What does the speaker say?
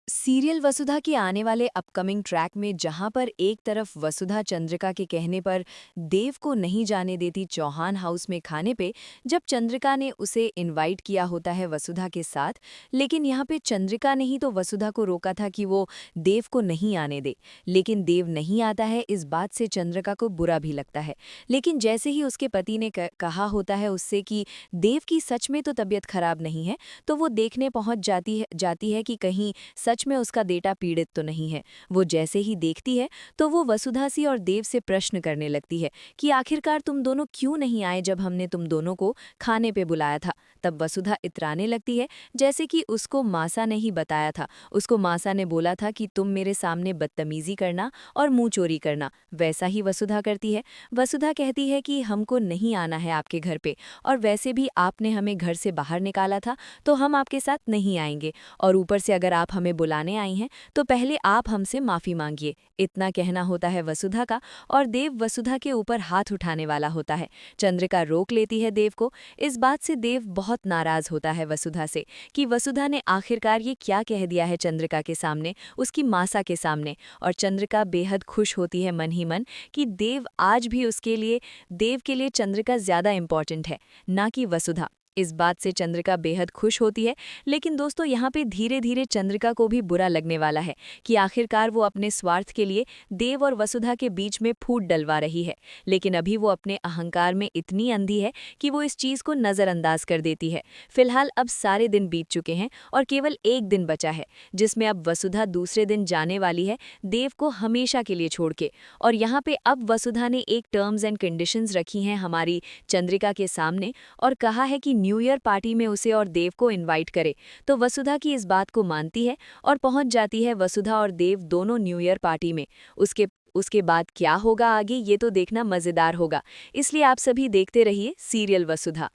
Serial वसुधा के आने वाले अपकमिंग ट्रैक में जहां पर एक तरफ वसुधा चंद्रिका के कहने पर देव को नहीं जाने देती चौहान हाउस में खाने पे, जब चंद्रिका ने उसे इनवाइट किया होता है वसुधा के साथ, लेकिन यहां पे चंद्रिका ने ही तो वसुधा को रोका था कि वो देव को नहीं आने दे। लेकिन देव नहीं आता है, इस बात से चंद्रिका को बुरा भी लगता है। लेकिन जैसे ही उसके पति ने कहा होता है उससे कि देव की सच में तो तबीयत खराब नहीं है, तो वो देखने पहुंच जाती है कि कहीं सच में उसका बेटा पीड़ित तो नहीं है। वो जैसे ही देखती है तो वो वसुधा सी और देव से प्रश्न करने लगती है कि आखिरकार तुम दोनों क्यों नहीं आए जब हमने तुम दोनों को खाने पे बुलाया था। तब वसुधा इतराने लगती है जैसे कि उसको मासा ने ही बताया था। उसको मासा ने बोला था कि तुम मेरे सामने बदतमीजी करना और मुंह चोरी करना, वैसा ही वसुधा करती है। वसुधा कहती है कि हमको नहीं आना है आपके घर पे, और वैसे भी आपने हमें घर से बाहर निकाला था, तो हम आपके साथ नहीं आएंगे। और ऊपर से अगर आप हमें बुलाने आई हैं तो पहले आप हमसे माफ़ी मांगिए। इतना कहना होता है वसुधा का, और देव वसुधा के ऊपर हाथ उठाने वाला होता है। चंद्रिका रोक लेती है देव को। इस बात से देव बहुत नाराज होता है वसुधा से कि वसुधा ने आखिरकार ये क्या कह दिया है चंद्रिका के सामने, उसकी मासा के सामने। और चंद्रिका बेहद खुश होती है मन ही मन कि देव आज भी देव के लिए चंद्रिका ज़्यादा इम्पॉर्टेंट है, ना कि वसुधा। इस बात से चंद्रिका बेहद खुश होती है। लेकिन दोस्तों, यहाँ पे धीरे धीरे चंद्रिका को भी बुरा लगने वाला है कि आखिरकार वो अपने स्वार्थ के लिए देव और वसुधा के बीच में फूट डलवा रही है। लेकिन अभी वो अपने अहंकार में इतनी अंधी है कि वो इस चीज़ को नज़रअंदाज कर देती है। फिलहाल अब सारे दिन बीत चुके हैं और केवल एक दिन बचा है, जिसमें अब वसुधा दूसरे दिन जाने वाली है देव को हमेशा के लिए छोड़ के। और यहाँ पे अब वसुधा ने एक टर्म्स एंड कंडीशंस रखी हैं हमारी चंद्रिका के सामने, और कहा है कि न्यू ईयर पार्टी में उसे और देव को इनवाइट करे। तो वसुधा की इस बात को मानती है और पहुंच जाती है वसुधा और देव दोनों न्यू ईयर पार्टी में। उसके उसके बाद क्या होगा आगे, ये तो देखना मज़ेदार होगा। इसलिए आप सभी देखते रहिए सीरियल वसुधा।